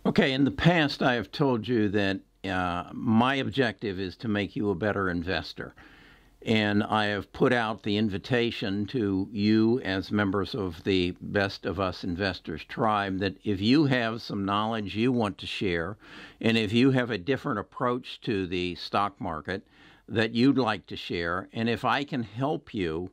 Okay, in the past, I have told you that my objective is to make you a better investor. And I have put out the invitation to you as members of the Best of Us Investors tribe that if you have some knowledge you want to share, and if you have a different approach to the stock market that you'd like to share, and if I can help you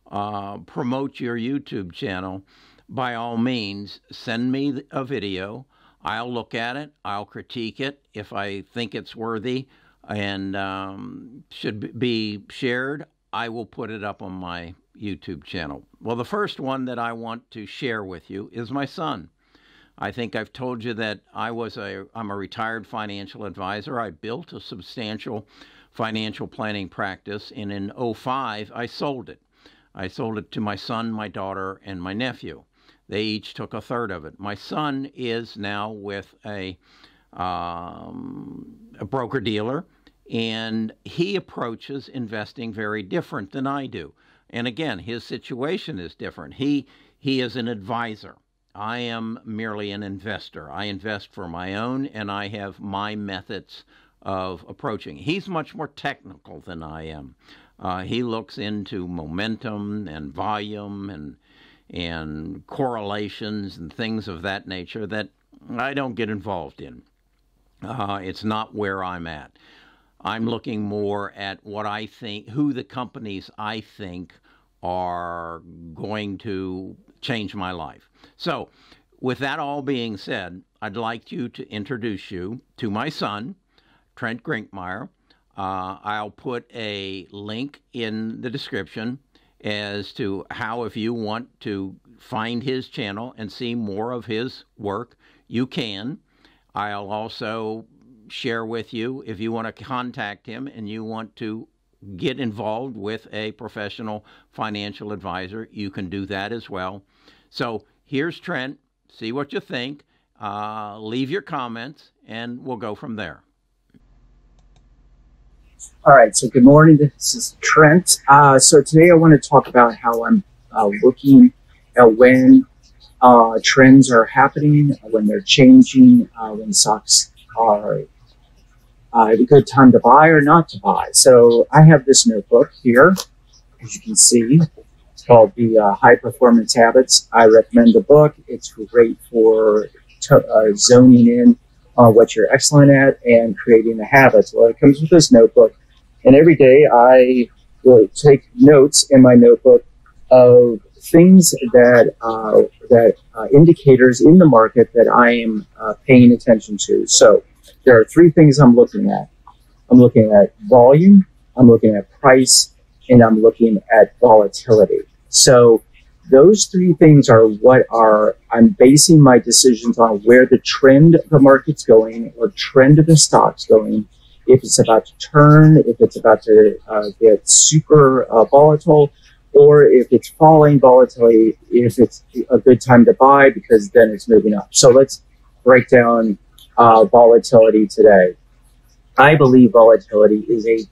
promote your YouTube channel, by all means, send me a video. I'll look at it. I'll critique it if I think it's worthy and should be shared. I will put it up on my YouTube channel. Well, the first one that I want to share with you is my son. I think I've told you that I'm a retired financial advisor. I built a substantial financial planning practice, and in '05, I sold it. I sold it to my son, my daughter, and my nephew. They each took a third of it. My son is now with a broker-dealer, and he approaches investing very different than I do. And again, his situation is different. He is an advisor. I am merely an investor. I invest for my own, and I have my methods of approaching. He's much more technical than I am. He looks into momentum and volume and correlations and things of that nature that I don't get involved in. It's not where I'm at. I'm looking more at what I think, who the companies I think are going to change my life. So with that all being said, I'd like to introduce you to my son, Trent Grinkmeyer. I'll put a link in the description as to how, if you want to find his channel and see more of his work, you can. I'll also share with you, if you want to contact him and you want to get involved with a professional financial advisor, you can do that as well. So here's Trent. See what you think. Leave your comments, and we'll go from there. All right, so good morning. This is Trent. So today I want to talk about how I'm looking at when trends are happening, when they're changing, when stocks are a good time to buy or not to buy. So I have this notebook here, as you can see. It's called the High Performance Habits. I recommend the book. It's great for zoning in what you're excellent at and creating the habits. Well, it comes with this notebook, and every day I will take notes in my notebook of things that indicators in the market that I am paying attention to. So there are three things I'm looking at. I'm looking at volume, I'm looking at price, and I'm looking at volatility. So those three things are what I'm basing my decisions on, where the trend of the market's going or trend of the stock's going. If it's about to turn, if it's about to get super volatile, or if it's falling volatility, if it's a good time to buy because then it's moving up. So let's break down volatility today. I believe volatility is a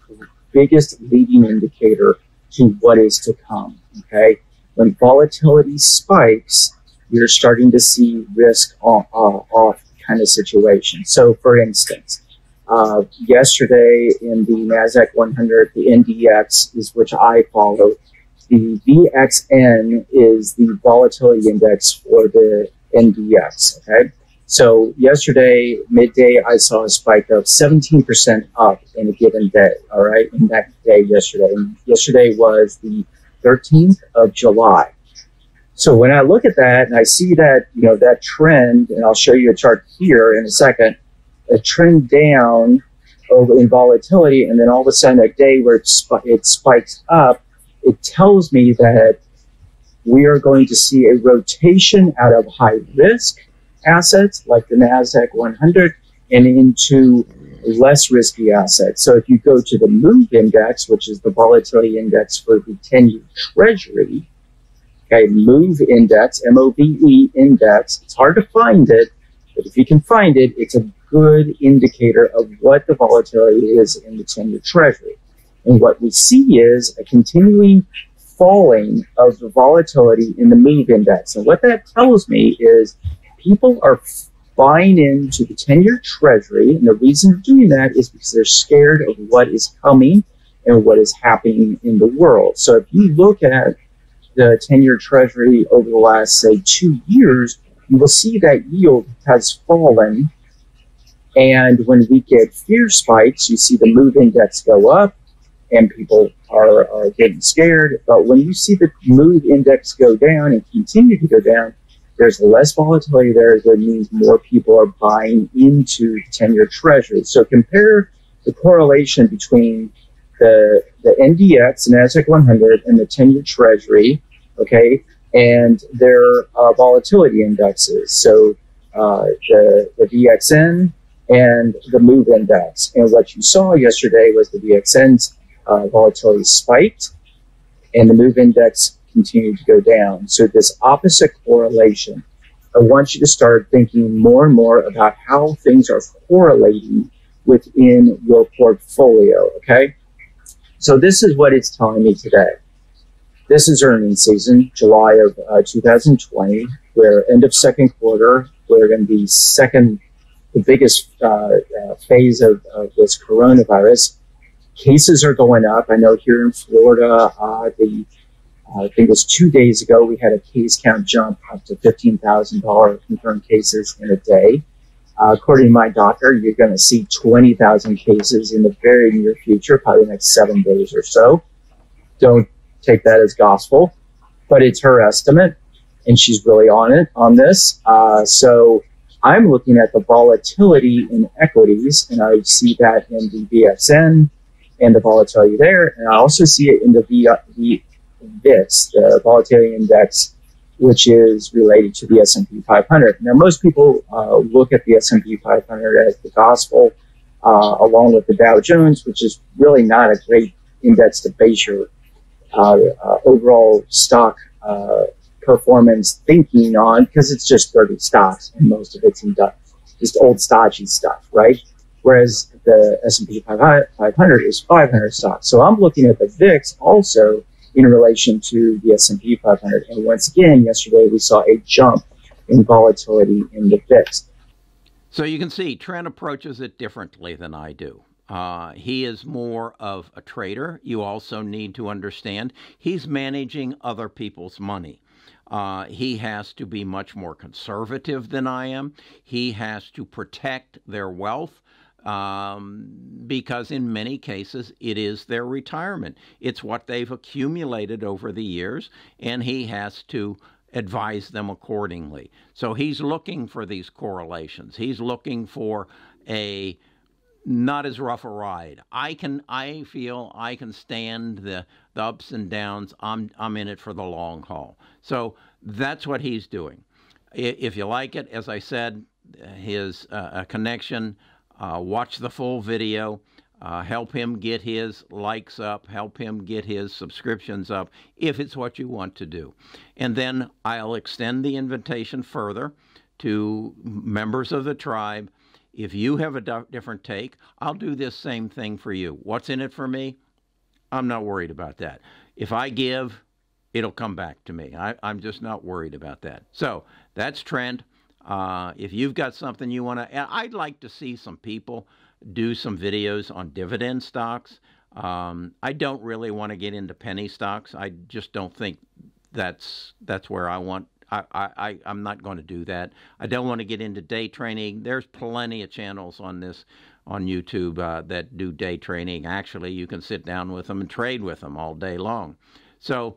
biggest leading indicator to what is to come, okay? When volatility spikes, you're starting to see risk off kind of situation. So for instance, yesterday in the NASDAQ 100, the NDX is which I follow. The VXN is the volatility index for the NDX, okay? So yesterday, midday, I saw a spike of 17% up in a given day, all right, in that day yesterday. And yesterday was the 13th of July. So when I look at that and I see that, you know, that trend, and I'll show you a chart here in a second, a trend down over in volatility, and then all of a sudden a day where it spikes up, it tells me that we are going to see a rotation out of high risk assets like the NASDAQ 100 and into less risky assets. So if you go to the MOVE index, which is the volatility index for the 10-year Treasury, okay, MOVE index, M-O-V-E index, it's hard to find it, but if you can find it, it's a good indicator of what the volatility is in the 10-year Treasury. And what we see is a continuing falling of the volatility in the MOVE index. And what that tells me is people are buying into the 10-year treasury. And the reason for doing that is because they're scared of what is coming and what is happening in the world. So if you look at the 10-year treasury over the last, say, 2 years, you will see that yield has fallen. And when we get fear spikes, you see the MOVE index go up and people are getting scared. But when you see the MOVE index go down and continue to go down, there's less volatility there. That means more people are buying into the 10-year treasury. So compare the correlation between the NDX, the NASDAQ 100, and the 10-year treasury, okay, and their volatility indexes. So the VXN and the MOVE index. And what you saw yesterday was the VXN's volatility spiked and the MOVE index continued to go down. So this opposite correlation, I want you to start thinking more and more about how things are correlating within your portfolio, okay? So this is what it's telling me today. This is earnings season, July of 2020. We're end of second quarter. We're going to be the biggest phase of this coronavirus. Cases are going up. I know here in Florida, I think it was 2 days ago, we had a case count jump up to $15,000 confirmed cases in a day. According to my doctor, you're going to see 20,000 cases in the very near future, probably the next 7 days or so. Don't take that as gospel, but it's her estimate, and she's really on this. So I'm looking at the volatility in equities, and I see that in the VXN and the volatility there, and I also see it in the VIX, the volatility index, which is related to the S&P 500. Now, most people look at the S&P 500 as the gospel, along with the Dow Jones, which is really not a great index to base your overall stock performance thinking on, because it's just 30 stocks, and most of it's just old stodgy stuff, right? Whereas the S&P 500 is 500 stocks. So I'm looking at the VIX also in relation to the S&P 500. And once again, yesterday we saw a jump in volatility in the VIX. So you can see Trent approaches it differently than I do. He is more of a trader. You also need to understand he's managing other people's money. He has to be much more conservative than I am. He has to protect their wealth. Because in many cases it is their retirement. It's what they've accumulated over the years, and he has to advise them accordingly. So he's looking for these correlations. He's looking for a not as rough a ride. I feel I can stand the ups and downs. I'm in it for the long haul. So that's what he's doing. If you like it, as I said, his connection. Watch the full video, help him get his likes up, help him get his subscriptions up, if it's what you want to do. And then I'll extend the invitation further to members of the tribe. If you have a different take, I'll do this same thing for you. What's in it for me? I'm not worried about that. If I give, it'll come back to me. I'm just not worried about that. So that's Trent. If you've got something you want to, I'd like to see some people do some videos on dividend stocks. I don't really want to get into penny stocks. I just don't think that's where I want. I'm not going to do that. I don't want to get into day trading. There's plenty of channels on YouTube that do day trading. Actually, you can sit down with them and trade with them all day long. So,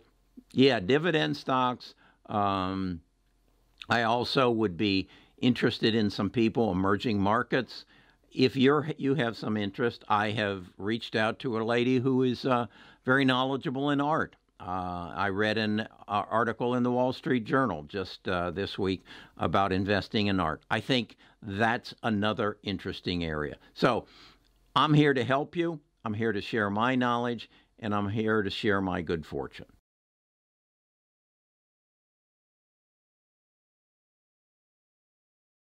yeah, dividend stocks. I also would be interested in some people, emerging markets. If you have some interest, I have reached out to a lady who is very knowledgeable in art. I read an article in the Wall Street Journal just this week about investing in art. I think that's another interesting area. So I'm here to help you. I'm here to share my knowledge, and I'm here to share my good fortune.